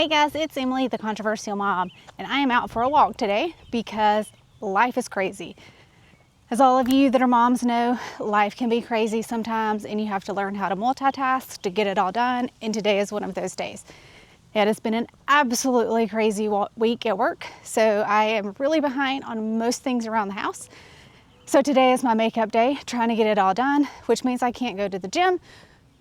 Hey guys, it's Emily, the controversial mom, and I am out for a walk today because life is crazy. As all of you that are moms know, life can be crazy sometimes and you have to learn how to multitask to get it all done, and today is one of those days. It has been an absolutely crazy week at work, so I am really behind on most things around the house. So today is my makeup day, trying to get it all done, which means I can't go to the gym,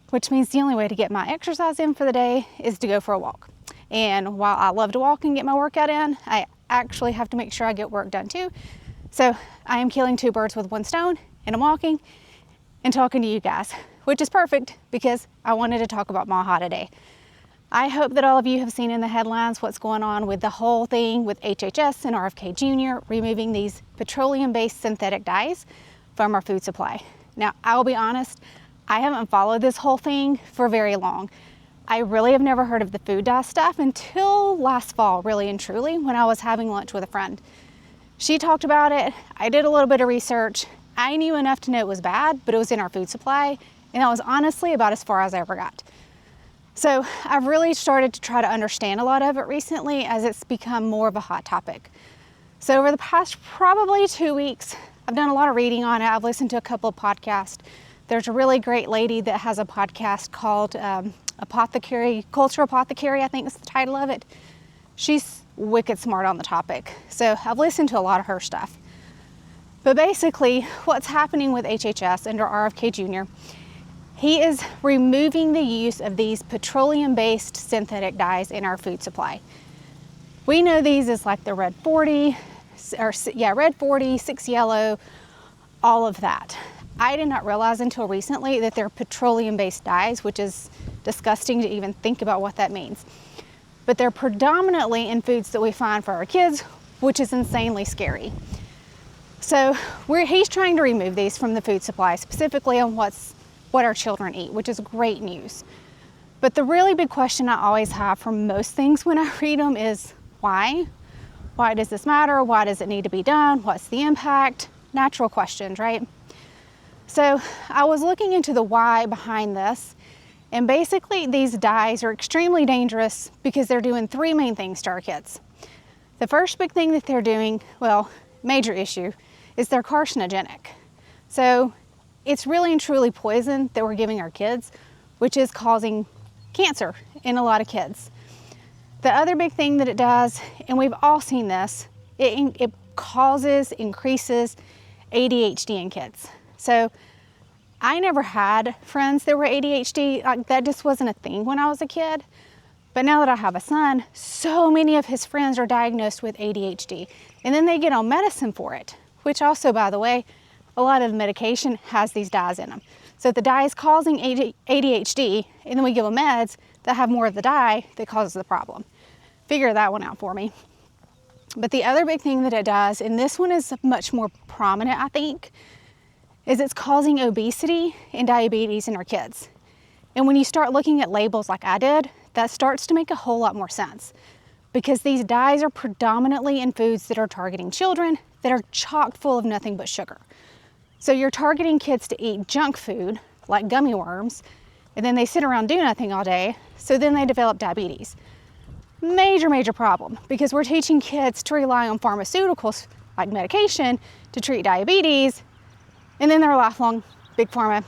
which means the only way to get my exercise in for the day is to go for a walk. And while I love to walk and get my workout in, I actually have to make sure I get work done too. So I am killing two birds with one stone, and I'm walking and talking to you guys, which is perfect because I wanted to talk about MAHA today. I hope that all of you have seen in the headlines what's going on with the whole thing with HHS and RFK Jr. removing these petroleum-based synthetic dyes from our food supply. Now, I'll be honest, I haven't followed this whole thing for very long. I really have never heard of the food dye stuff until last fall, really and truly, when I was having lunch with a friend. She talked about it. I did a little bit of research. I knew enough to know it was bad, but it was in our food supply, and that was honestly about as far as I ever got. So I've really started to try to understand a lot of it recently as it's become more of a hot topic. So over the past probably 2 weeks, I've done a lot of reading on it. I've listened to a couple of podcasts. There's a really great lady that has a podcast called Culture Apothecary, I think is the title of it. She's wicked smart on the topic. So I've listened to a lot of her stuff. But basically, what's happening with HHS under RFK Jr., he is removing the use of these petroleum-based synthetic dyes in our food supply. We know these as like the Red 40, Red 40, 6 Yellow, all of that. I did not realize until recently that they're petroleum-based dyes, which is disgusting to even think about what that means. But they're predominantly in foods that we find for our kids, which is insanely scary. So he's trying to remove these from the food supply, specifically on what our children eat, which is great news. But the really big question I always have for most things when I read them is why? Why does this matter? Why does it need to be done? What's the impact? Natural questions, right? So I was looking into the why behind this, and basically these dyes are extremely dangerous because they're doing three main things to our kids. The first big thing that they're doing, major issue, is they're carcinogenic. So it's really and truly poison that we're giving our kids, which is causing cancer in a lot of kids. The other big thing that it does, and we've all seen this, it increases ADHD in kids. So I never had friends that were ADHD. That just wasn't a thing when I was a kid. But now that I have a son, so many of his friends are diagnosed with ADHD. And then they get on medicine for it, which also, by the way, a lot of the medication has these dyes in them. So if the dye is causing ADHD, and then we give them meds that have more of the dye that causes the problem. Figure that one out for me. But the other big thing that it does, and this one is much more prominent, I think, is it's causing obesity and diabetes in our kids. And when you start looking at labels like I did, that starts to make a whole lot more sense, because these dyes are predominantly in foods that are targeting children that are chock full of nothing but sugar. So you're targeting kids to eat junk food like gummy worms, and then they sit around do nothing all day, so then they develop diabetes. Major problem, because we're teaching kids to rely on pharmaceuticals like medication to treat diabetes, and then they're lifelong big pharma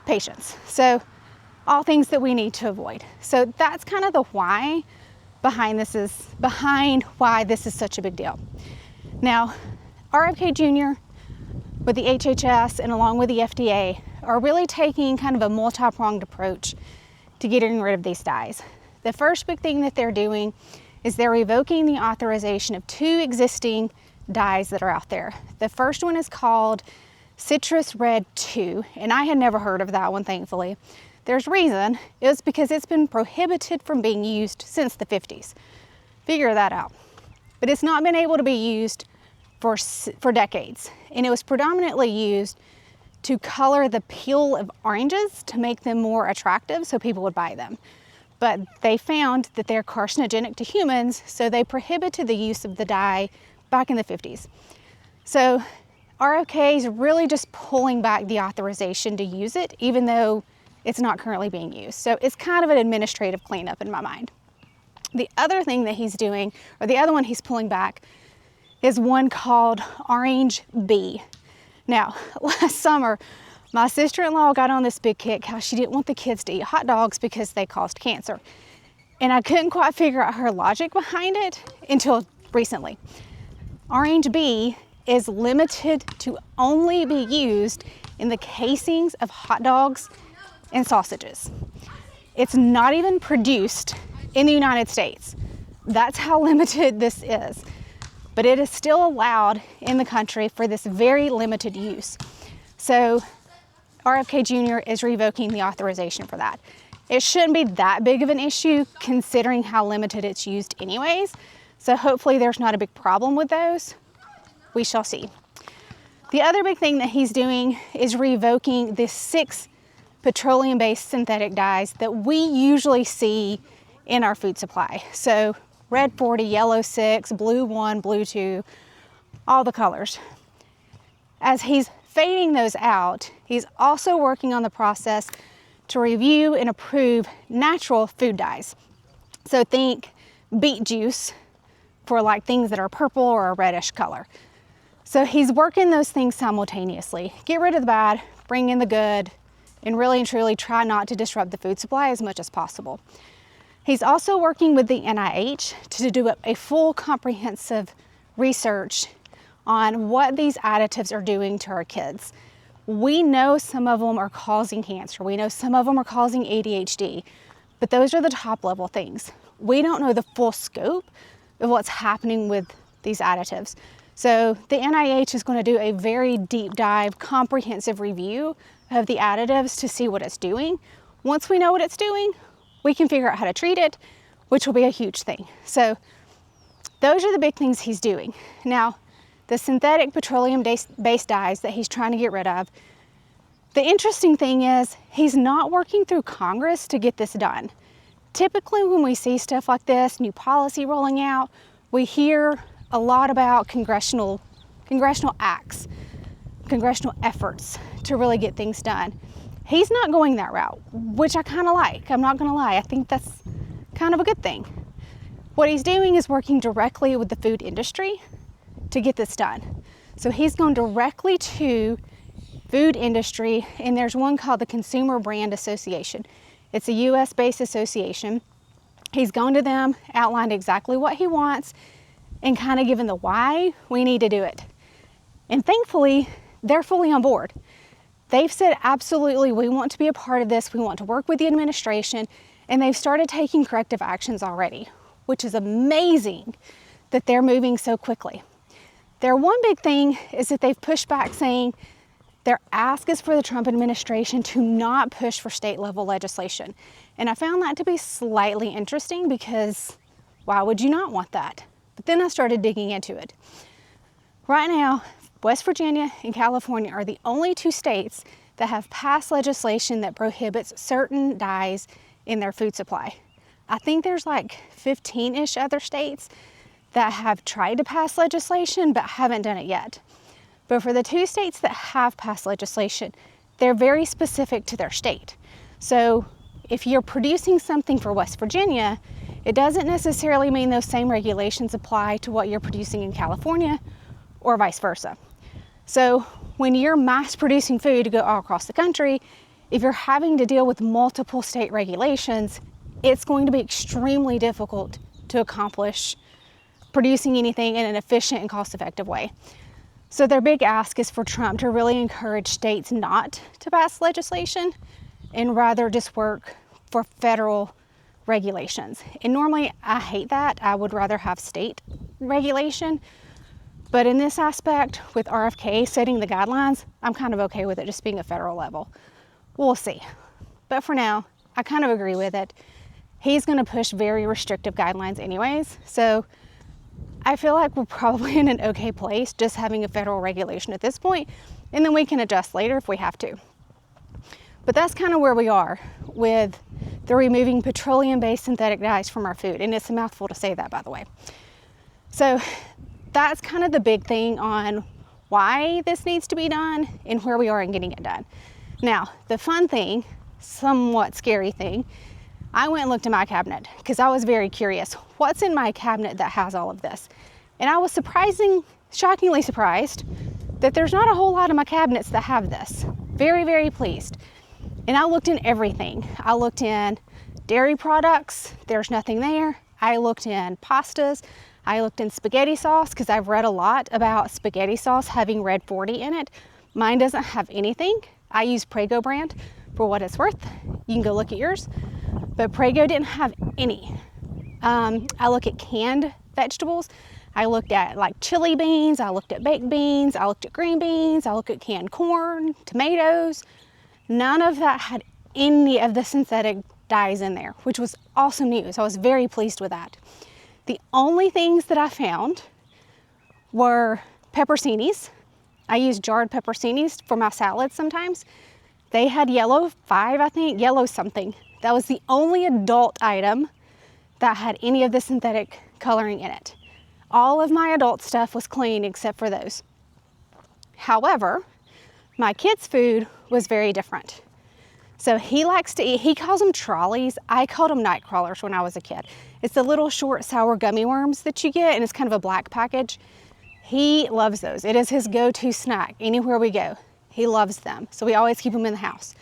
patients. So all things that we need to avoid. So that's kind of the why behind why this is such a big deal. Now, RFK Jr. with the HHS and along with the FDA are really taking kind of a multi-pronged approach to getting rid of these dyes. The first big thing that they're doing is they're revoking the authorization of two existing dyes that are out there. The first one is called Citrus Red 2, and I had never heard of that one, thankfully. There's reason. It's because it's been prohibited from being used since the 50s. Figure that out. But it's not been able to be used for decades, and it was predominantly used to color the peel of oranges to make them more attractive so people would buy them. But they found that they're carcinogenic to humans, so they prohibited the use of the dye back in the 50s. So RFK is really just pulling back the authorization to use it, even though it's not currently being used. So it's kind of an administrative cleanup in my mind. The other thing that he's doing, or the other one he's pulling back, is one called Orange Bee. Now, last summer, my sister-in-law got on this big kick how she didn't want the kids to eat hot dogs because they caused cancer. And I couldn't quite figure out her logic behind it until recently. Orange Bee is limited to only be used in the casings of hot dogs and sausages. It's not even produced in the United States. That's how limited this is. But it is still allowed in the country for this very limited use. So RFK Jr. is revoking the authorization for that. It shouldn't be that big of an issue considering how limited it's used anyways. So hopefully there's not a big problem with those. We shall see. The other big thing that he's doing is revoking the 6 petroleum-based synthetic dyes that we usually see in our food supply. So red 40, yellow 6, blue 1, blue 2, all the colors. As he's fading those out, he's also working on the process to review and approve natural food dyes. So think beet juice for like things that are purple or a reddish color. So he's working those things simultaneously. Get rid of the bad, bring in the good, and really and truly try not to disrupt the food supply as much as possible. He's also working with the NIH to do a full comprehensive research on what these additives are doing to our kids. We know some of them are causing cancer. We know some of them are causing ADHD, but those are the top level things. We don't know the full scope of what's happening with these additives. So the NIH is going to do a very deep dive, comprehensive review of the additives to see what it's doing. Once we know what it's doing, we can figure out how to treat it, which will be a huge thing. So those are the big things he's doing. Now, the synthetic petroleum-based dyes that he's trying to get rid of, the interesting thing is he's not working through Congress to get this done. Typically when we see stuff like this, new policy rolling out, we hear a lot about congressional acts, congressional efforts to really get things done. He's not going that route, which I kind of like. I'm not going to lie. I think that's kind of a good thing. What he's doing is working directly with the food industry to get this done. So he's going directly to food industry, and there's one called the Consumer Brand Association. It's a US-based association. He's gone to them, outlined exactly what he wants, and kind of given the why we need to do it. And thankfully, they're fully on board. They've said, absolutely, we want to be a part of this. We want to work with the administration, and they've started taking corrective actions already, which is amazing that they're moving so quickly. Their one big thing is that they've pushed back saying their ask is for the Trump administration to not push for state level legislation. And I found that to be slightly interesting because why would you not want that? But then I started digging into it. Right now, West Virginia and California are the only 2 states that have passed legislation that prohibits certain dyes in their food supply. I think there's like 15-ish other states that have tried to pass legislation but haven't done it yet. But for the 2 states that have passed legislation, they're very specific to their state. So if you're producing something for West Virginia, it doesn't necessarily mean those same regulations apply to what you're producing in California or vice versa. So when you're mass producing food to go all across the country, if you're having to deal with multiple state regulations, it's going to be extremely difficult to accomplish producing anything in an efficient and cost-effective way. So their big ask is for Trump to really encourage states not to pass legislation and rather just work for federal regulations. And normally I hate that. I would rather have state regulation. But in this aspect, with RFK setting the guidelines, I'm kind of okay with it just being a federal level. We'll see. But for now, I kind of agree with it. He's going to push very restrictive guidelines anyways. So I feel like we're probably in an okay place just having a federal regulation at this point, and then we can adjust later if we have to. But that's kind of where we are with the removing petroleum-based synthetic dyes from our food. And it's a mouthful to say that, by the way. So that's kind of the big thing on why this needs to be done and where we are in getting it done. Now, the fun thing, somewhat scary thing, I went and looked in my cabinet because I was very curious. What's in my cabinet that has all of this? And I was shockingly surprised that there's not a whole lot of my cabinets that have this. Very, very pleased. And I looked in everything. I looked in dairy products, there's nothing there. I looked in pastas. I looked in spaghetti sauce because I've read a lot about spaghetti sauce having red 40 in it. Mine doesn't have anything. I use Prego brand for what it's worth. You can go look at yours. But Prego didn't have any. I look at canned vegetables. I looked at like chili beans. I looked at baked beans. I looked at green beans. I looked at canned corn, tomatoes. None of that had any of the synthetic dyes in there, which was awesome news. I was very pleased with that. The only things that I found were pepperoncinis. I use jarred pepperoncinis for my salads sometimes. They had yellow 5, I think, yellow something. That was the only adult item that had any of the synthetic coloring in it. All of my adult stuff was clean except for those. However, my kid's food was very different. So he likes to eat, he calls them trolleys. I called them night crawlers when I was a kid. It's the little short sour gummy worms that you get, and it's kind of a black package. He loves those. It is his go-to snack anywhere we go. He loves them. So we always keep them in the house.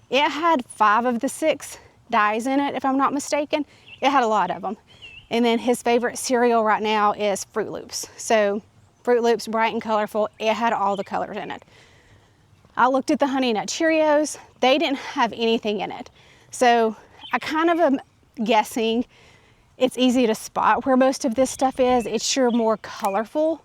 It had 5 of the 6 dyes in it, if I'm not mistaken. It had a lot of them. And then his favorite cereal right now is Fruit Loops. So Fruit Loops, bright and colorful. It had all the colors in it. I looked at the Honey Nut Cheerios. They didn't have anything in it. So I kind of am guessing it's easy to spot where most of this stuff is. It's your more colorful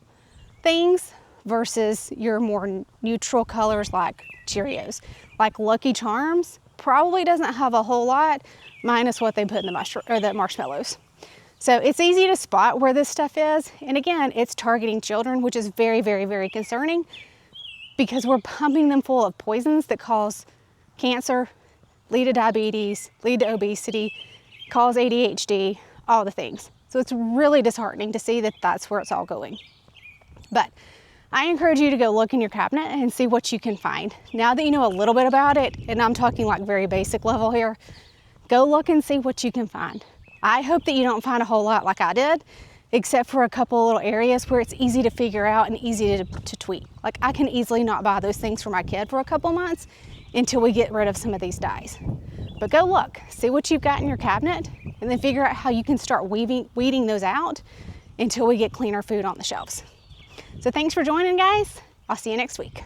things versus your more neutral colors like Cheerios. Like Lucky Charms probably doesn't have a whole lot, minus what they put in the marshmallows. So it's easy to spot where this stuff is. And again, it's targeting children, which is very, very, very concerning, because we're pumping them full of poisons that cause cancer, lead to diabetes, lead to obesity, cause ADHD, all the things. So it's really disheartening to see that that's where it's all going. But I encourage you to go look in your cabinet and see what you can find. Now that you know a little bit about it, and I'm talking like very basic level here, go look and see what you can find. I hope that you don't find a whole lot like I did, except for a couple little areas where it's easy to figure out and easy to tweak. Like I can easily not buy those things for my kid for a couple months until we get rid of some of these dyes. But go look, see what you've got in your cabinet, and then figure out how you can start weeding those out until we get cleaner food on the shelves. So thanks for joining, guys. I'll see you next week.